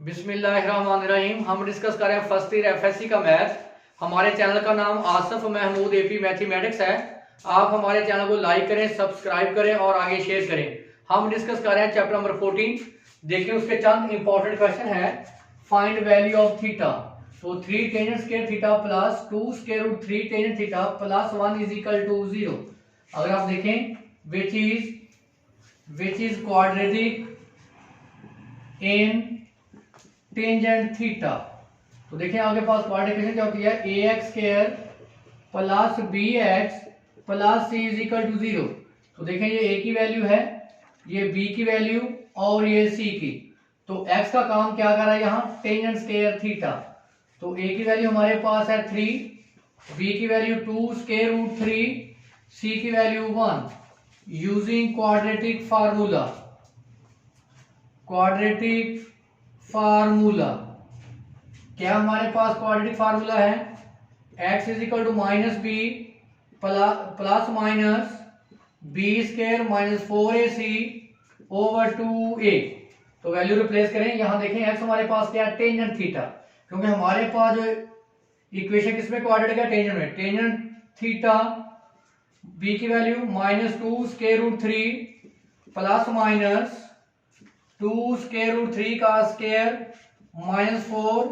बिस्मिल्लाहिर्रहमानिर्रहीम। हम डिस्कस कर रहे हैं फर्स्ट ईयर एफएससी का मैथ। हमारे चैनल का नाम आसिफ महमूद एपी मैथमेटिक्स है। आप हमारे चैनल को लाइक करें, सब्सक्राइब करें और आगे शेयर करें। हम डिस्कस कर रहे हैं चैप्टर नंबर 14। देखिए उसके चंद इंपॉर्टेंट क्वेश्चन है। Find value of theta. तो 3 tangent square theta plus 2 square root 3 tangent theta plus 1 is equal to 0। अगर आप देखें which is quadratic in tangent theta. तो देखिए आपके पास क्वाड्रेटिक क्या होती है, ax square plus bx plus c is equal to 0। तो देखें ये a की वैल्यू है, ये b की वैल्यू और ये c की। तो x का काम क्या कर रहा है यहाँ, टेंजेंट स्क्वायर थीटा। तो a की वैल्यू हमारे पास है 3, b की वैल्यू 2 स्क्वायर रूट 3, c की वैल्यू 1। यूजिंग क्वाड्रेटिक फार्मूला क्या हमारे पास क्वाड्रेटिक फार्मूला है, x is equal to minus B plus minus B square minus 4ac over 2a। तो वैल्यू रिप्लेस करें। यहां देखें x हमारे पास क्या है, टेंजेंट थीटा, क्योंकि हमारे पास जो इक्वेशन किसमें क्वाड्रेटिक है, टेंजेंट में। टेंजेंट थीटा b की value minus 2 square root 3 plus minus 2 square root 3 का स्क्वायर माइनस 4,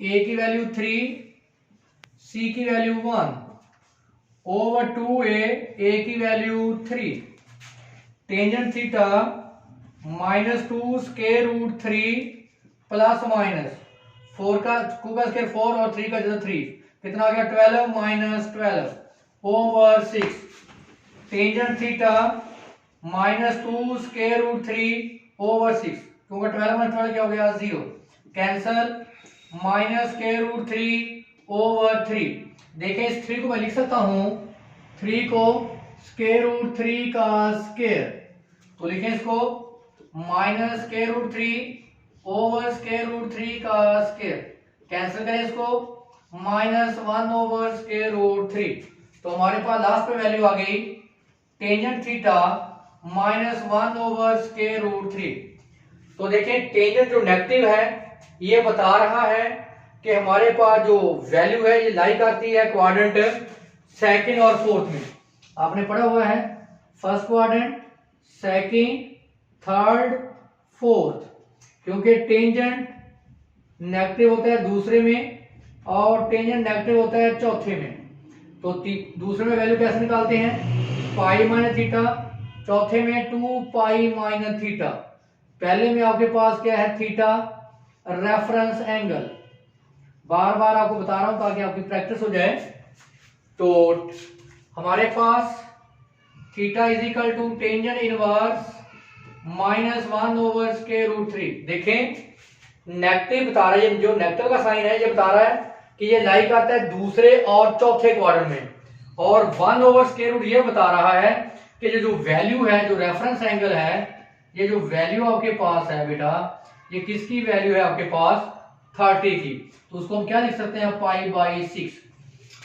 a की वैल्यू 3, c की वैल्यू 1 ओवर 2a की value 3। Tangent theta minus 2 square root 3 plus minus 4 का स्क्वायर 4 और 3 का जगह 3, कितना आ गया 12 minus 12 over 6। Tangent theta minus 2 square root 3 over 6, क्योंकि 12 माइनस 12 क्या हो गया 0, cancel. Minus square root 3 over 3। देखें इस 3 को मैं लिख सकता हूं, 3 को स्क्वायर रूट 3 का स्क्वायर। तो लिखें इसको minus square root 3 over square root 3 का स्क्वायर, कैंसिल करें इसको, माइनस 1 ओवर स्क्वायर रूट 3। तो हमारे पास लास्ट पे वैल्यू आ गई tangent theta minus 1 over square root 3। तो देखें टेंजेंट जो नेगेटिव है ये बता रहा है कि हमारे पास जो वैल्यू है ये लाई करती है क्वाड्रेंट सेकंड और फोर्थ में। आपने पढ़ा हुआ है first quadrant, second, third, fourth, क्योंकि टेंजेंट नेगेटिव होता है दूसरे में और टेंजेंट नेगेटिव होता है चौथे में। तो दूसरे में वैल्यू कैसे निकालते हैं, पाई माइनस थीटा, चौथे में 2 पाई माइनस थीटा। पहले में आपके पास क्या है, थीटा रेफरेंस एंगल। बार बार आपको बता रहा हूं ताकि आपकी प्रैक्टिस हो जाए। तो हमारे पास theta is equal to tangent inverse minus 1 over square root 3। देखें नेगेटिव बता रहा है, जो नेगेटिव का साइन है ये बता रहा है कि ये लाई करता है दूसरे और चौथे क्वाड्रेंट में, और 1 ओवर स्क्वायर रूट ये बता रहा है कि जो वैल्यू है, जो रेफरेंस एंगल है, ये जो वैल्यू आपके पास है बेटा, ये किसकी वैल्यू है आपके पास 30 की। तो उसको हम क्या लिख सकते हैं, पाई बाई 6।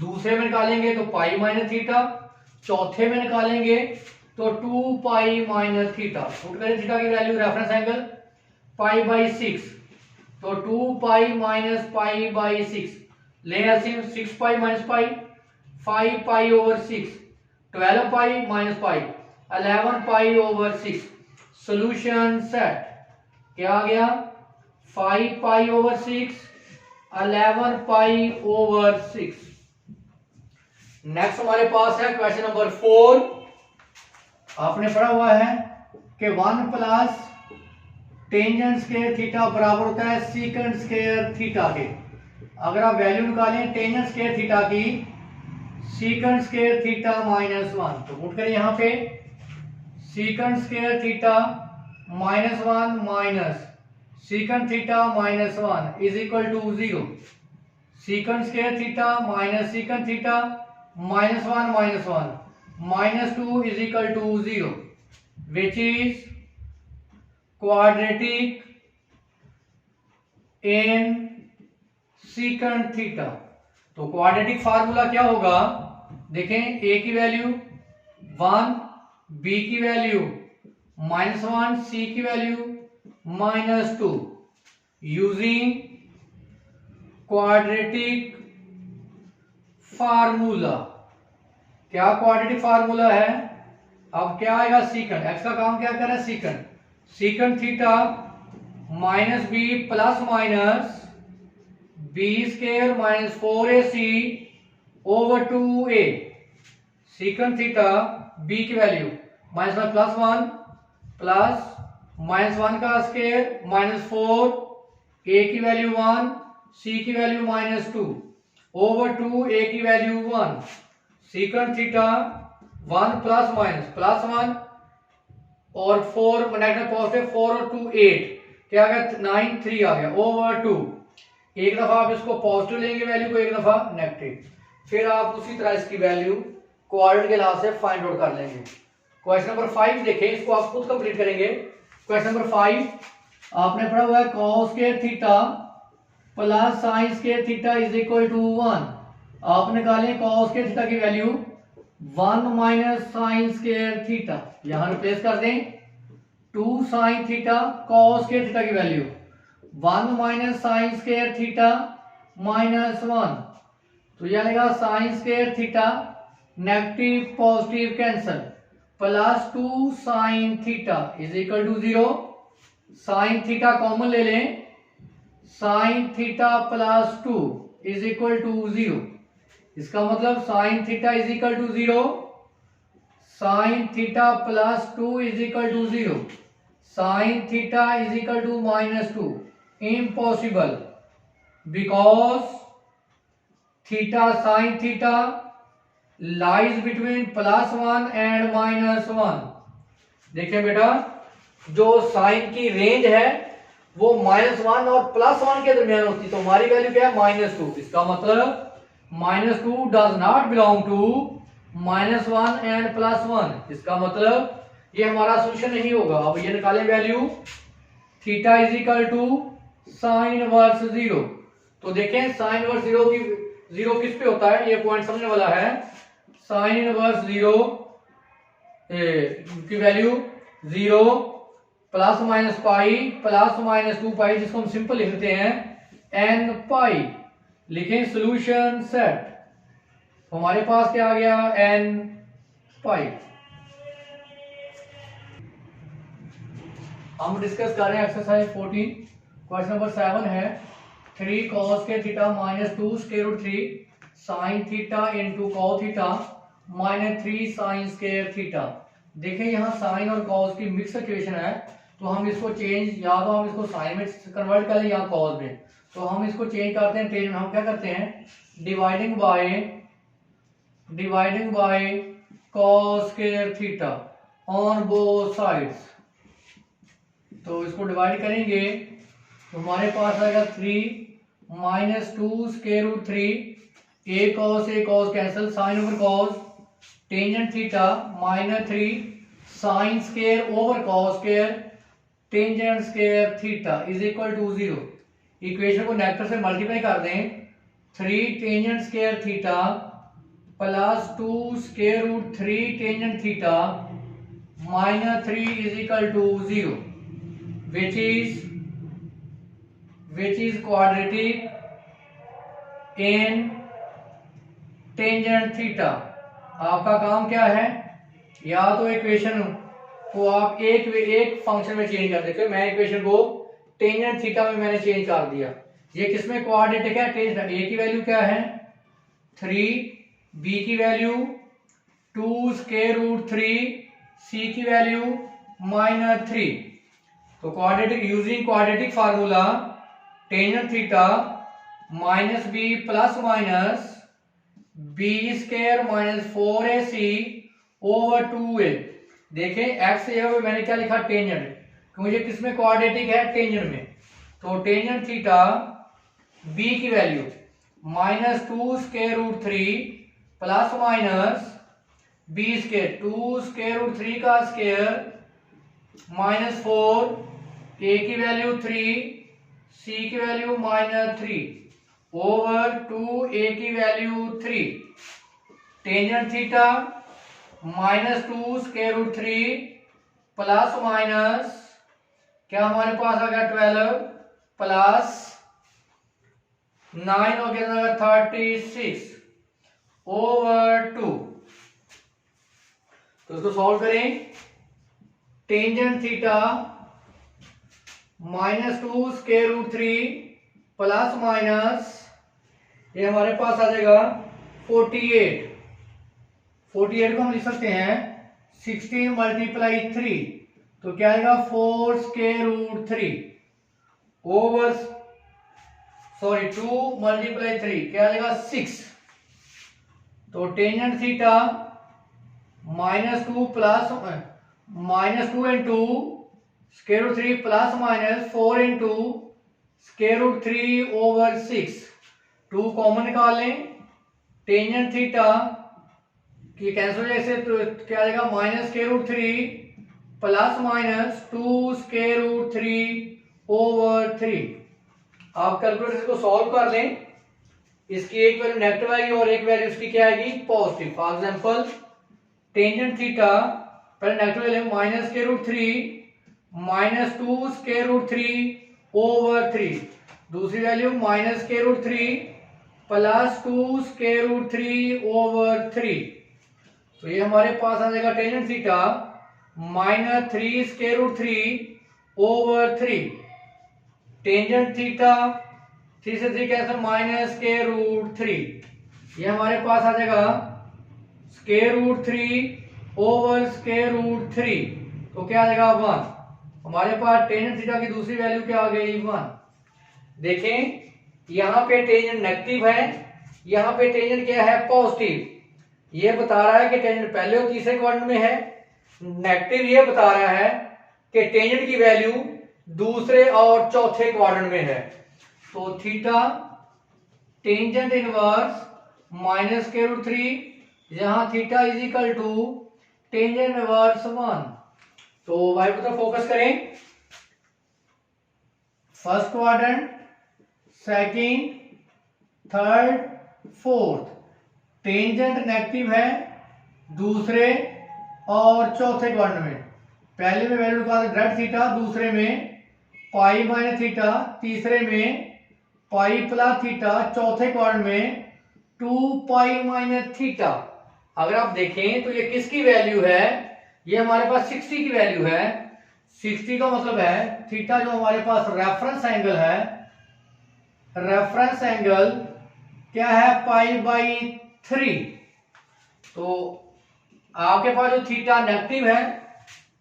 दूसरे में निकालेंगे तो पाई माइनस थीटा, चौथे में निकालेंगे तो 2 पाई माइनस थीटा। पुट करें थीटा की value reference angle pi by 6, तो 2 पाई माइनस पाई बाई 6 ले 6 pi minus pi, 5 pi over 6, 12 pi minus pi, 11 pi over 6। Solution set क्या आ गया, 5 pi over 6, 11 pi over 6। Next हमारे पास है question number 4। आपने पढ़ा हुआ है कि 1 प्लस टेंजेंट स्क्वायर थीटा बराबर होता है सीकेंट स्क्वायर थीटा के। अगर आप वैल्यू निकालें टेंजेंट स्क्वायर थीटा की, सीकेंट स्क्वायर थीटा माइनस 1, तो पुट करें यहां पे secant square theta minus 1 minus secant theta minus 1 is equal to 0। Secant square theta minus secant theta minus 1 minus 2 is equal to 0, which is quadratic in secant theta. तो quadratic formula क्या होगा, देखें a की value 1, b की value -1, सी की value -2, using quadratic formula. क्या quadratic formula है? अब क्या आएगा, सीकंड, एक्स का काम क्या कर रहा है, secant, secant theta minus B plus minus B square minus 4ac over 2a। Secant theta B की value minus one plus minus 1 का स्क्वायर माइनस 4, a की वैल्यू 1, c की वैल्यू माइनस 2 ओवर 2, a की वैल्यू 1। सीकंड थीटा 1 प्लस 1 और 4 negative positive, 4 और 2 8, क्या आ गया 9 3 आ गया ओवर 2। एक दफा आप इसको पॉजिटिव लेंगे वैल्यू को, एक दफा नेगेटिव, फिर आप उसी तरह इसकी वैल्यू क्वाड्रेंट के लिहाज से फाइंड आउट कर लेंगे। क्वेश्चन नंबर 5 देखें, इसको आप खुद कंप्लीट करेंगे। क्वेश्चन नंबर 5 आपने पढ़ा हुआ है cos square theta plus sine square theta is equal to 1। आप निकालें cos स्क्वायर थीटा की value 1 minus sine square theta, यहां रिप्लेस कर दें 2 sine theta, cos square theta की value 1 minus sine square theta minus 1, तो यह आएगा sine square theta, negative positive cancel, plus 2 sine theta is equal to 0। Sine theta common ले लें, sine theta plus 2 is equal to 0। इसका मतलब sine theta is equal to 0, sine theta plus 2 is equal to 0, sine theta is equal to minus 2। Impossible, because theta sine theta lies between plus 1 and minus 1। देखिए बेटा, जो sign की range है वो -1 और +1 के दरमियान होती है, तो हमारी वैल्यू क्या है -2। इसका मतलब -2 does not belong to -1 and +1। इसका मतलब ये हमारा सोल्यूशन नहीं होगा। अब ये निकालें value, theta is equal to sine inverse 0। तो देखें साइन इनवर्स 0 किस पे होता है, ये पॉइंट समझने वाला है। साइन इनवर्स 0 की value 0 plus minus pi plus minus 2 पाई, जिसको हम सिंपल लिखते हैं n पाई। लिखें सॉल्यूशन सेट, तो हमारे पास क्या आ गया n पाई। हम डिस्कस कर रहे हैं एक्सरसाइज 14। क्वेश्चन नंबर 7 है 3 cos के theta minus 2 square root 3 sine theta into cos theta minus 3 sine square theta. देखें यहाँ साइन और कॉस की मिक्स इक्वेशन है, तो हम इसको चेंज, या तो हम इसको साइन में कन्वर्ट कर लें या कॉस में। तो हम इसको चेंज करते हैं, चेंज में हम क्या करते हैं, dividing by cos square theta on both sides. तो इसको डिवाइड करेंगे तो हमारे पास आएगा 3 minus 2 square root 3, a cos cancel, sine over cos, tangent theta minus 3 sine square over cos square, tangent square theta is equal to 0। Equation को negative से multiply कर दें, 3 tangent square theta plus 2 square root 3 tangent theta minus 3 is equal to 0, which is quadratic in tangent theta। आपका काम क्या है, या तो इक्वेशन को आप एक फंक्शन में चेंज कर देते हो। मैं इक्वेशन को टेंजेंट थीटा में मैंने चेंज कर दिया। ये किसमें क्वाड्रेटिक है, टेंजेंट। ए की वैल्यू क्या है 3, बी की वैल्यू 2 स्क्वायर रूट 3, सी की वैल्यू -3। तो quadratic, using quadratic formula, tangent theta minus B plus minus B square minus 4ac over 2a। देखें एक्स जगह मैंने क्या लिखा, टेंजेंट, क्योंकि ये किसमें क्वाड्रेटिक है, टेंजेंट में। तो टेंजेंट थीटा बी की value -2 square root 3 plus minus B square 2 square root 3 का स्क्वायर -4, ए की वैल्यू 3, सी की वैल्यू -3 ओवर 2, ए की value 3। Tangent theta -2 square root 3 plus minus क्या हमारे पास आ गया 12 प्लस 9 हो गया 36 ओवर 2। तो इसको सॉल्व करें। Tangent theta -2 square root 3 plus minus ये हमारे पास आ जाएगा 48। 48 को हम लिख सकते हैं 16 मल्टीप्लाई 3, तो क्या आएगा 4 स्क्वायर रूट 3 ओवर 2 मल्टीप्लाई 3 क्या आएगा 6। तो tangent theta -2 plus -2 into square root 3 plus minus 4 into square root 3 over 6। 2 common निकाल लें। टेंजेंट थीटा की कैंसिल जैसे तो क्या आ जाएगा minus square root 3 plus minus 2 square root 3 over 3। आप कैलकुलेटर को सॉल्व कर लें। इसकी एक वैल्यू नेगेटिव आएगी और एक वैल्यू इसकी क्या आएगी positive. For example tangent theta पहले नेगेटिव ले minus square root 3 minus 2 square root 3 over 3। दूसरी value minus square root 3 plus 2 square root 3 over 3। तो ये हमारे पास आ जाएगा tangent theta -3 square root 3 over 3। Tangent theta 3 से 3 कैंसिल माइनस स्क्वायर रूट 3। ये हमारे पास आ जाएगा square root 3 over square root 3। तो क्या आ जाएगा 1। हमारे पास टेंजेंट थीटा की दूसरी वैल्यू क्या आ गई 1। देखें यहां पे टेंजेंट नेगेटिव है, यहां पे टेंजेंट क्या है पॉजिटिव। ये बता रहा है कि टेंजेंट पहले और तीसरे क्वाड्रेंट में है। नेगेटिव ये बता रहा है कि टेंजेंट की वैल्यू दूसरे और चौथे क्वाड्रेंट में है। तो theta tangent inverse minus square root 3, जहां theta is equal to tangent inverse 1। तो वाई पर फोकस करें। First quadrant, second, third, fourth tangent negative है दूसरे और चौथे क्वाड्रेंट में। पहले में वैल्यू निकाल डायरेक्ट थीटा, दूसरे में पाई माइनस थीटा, तीसरे में पाई प्लस थीटा, चौथे क्वाड्रेंट में 2 पाई माइनस थीटा। अगर आप देखें तो ये किसकी वैल्यू है, ये हमारे पास 60 की वैल्यू है। 60 का मतलब है थीटा जो हमारे पास रेफरेंस एंगल है, रेफरेंस एंगल क्या है पाई बाई 3। तो आपके पास जो थीटा नेगेटिव है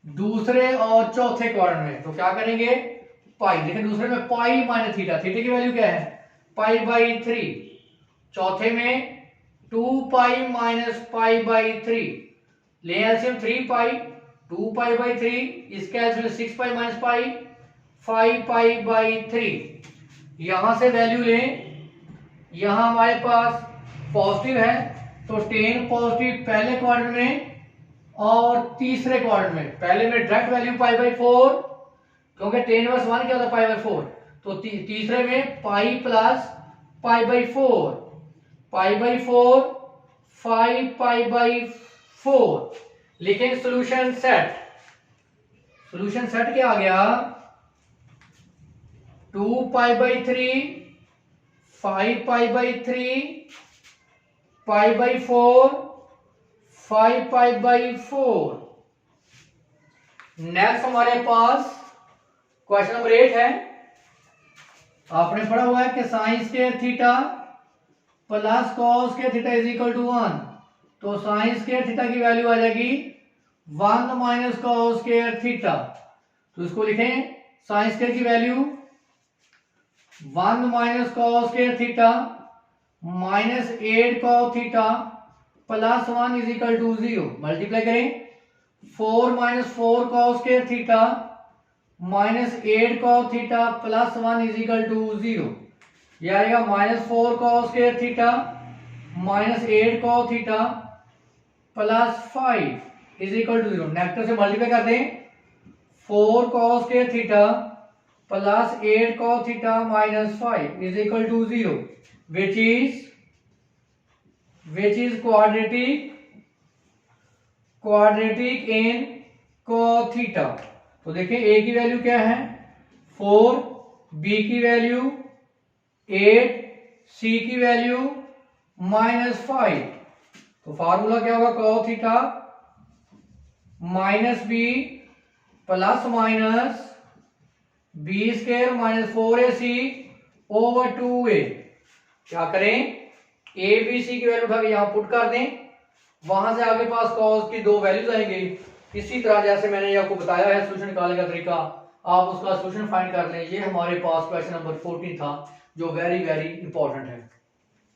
दूसरे और चौथे क्वाड्रेंट में, तो क्या करेंगे पाई। लेकिन दूसरे में पाई माइनस थीटा, थीटा की वैल्यू क्या है पाई बाई 3। चौथे में 2 पाई माइनस पाई बाई 3। ले एलसीएम 3 पाई 2 पाई बाई 3, इसका LCM 6 pi minus pi 5 pi by 3। यहां से वैल्यू लें, यहां हमारे पास पॉजिटिव है तो टेन पॉजिटिव पहले क्वाड्रेंट में और तीसरे क्वाड्रेंट में। पहले में डायरेक्ट वैल्यू पाई बाई 4 क्योंकि टेन इनवर्स 1 क्या होता है पाई बाई 4। तो तीसरे में pi plus pi by 4, pi by 4 5 pi by 4। लेकिन सॉल्यूशन सेट, सॉल्यूशन सेट क्या आ गया 2 pi by 3 5 pi by 3 pi by 4 5 pi by 4। Next हमारे पास क्वेश्चन नंबर 8 है। आपने पढ़ा हुआ है कि sine square theta plus cos square theta is equal to 1। तो साइन स्क्वायर थीटा की वैल्यू आ जाएगी 1 माइनस कॉस स्क्वायर थीटा। तो इसको लिखें साइन स्क्वायर की value 1 minus cos square theta minus 8 cos theta plus 1 is equal to 0। Multiply करें 4 minus 4 cos square theta minus 8 cos theta plus 1 is equal to 0। यह आएगा -4 cos square theta minus 8 cos theta plus 5 is equal to 0। Negative से multiply कर दें 4 cos square theta plus 8 cos theta minus 5 is equal to 0 which is quadratic in cos theta। तो देखिए a की value क्या है 4, बी की value 8, सी की वैल्यू -5। तो फार्मूला क्या होगा, cos theta minus B plus minus B square minus 4ac over 2a। क्या करें, ए बी सी की वैल्यू उठा के यहां पुट कर दें, वहां से आगे पास cos की दो वैल्यूज आएंगे। इसी तरह जैसे मैंने आपको बताया है सोल्यूशन निकालने का तरीका, आप उसका सोल्यूशन फाइंड कर लें। ये हमारे पास क्वेश्चन नंबर 14 था जो वेरी वेरी इंपॉर्टेंट है।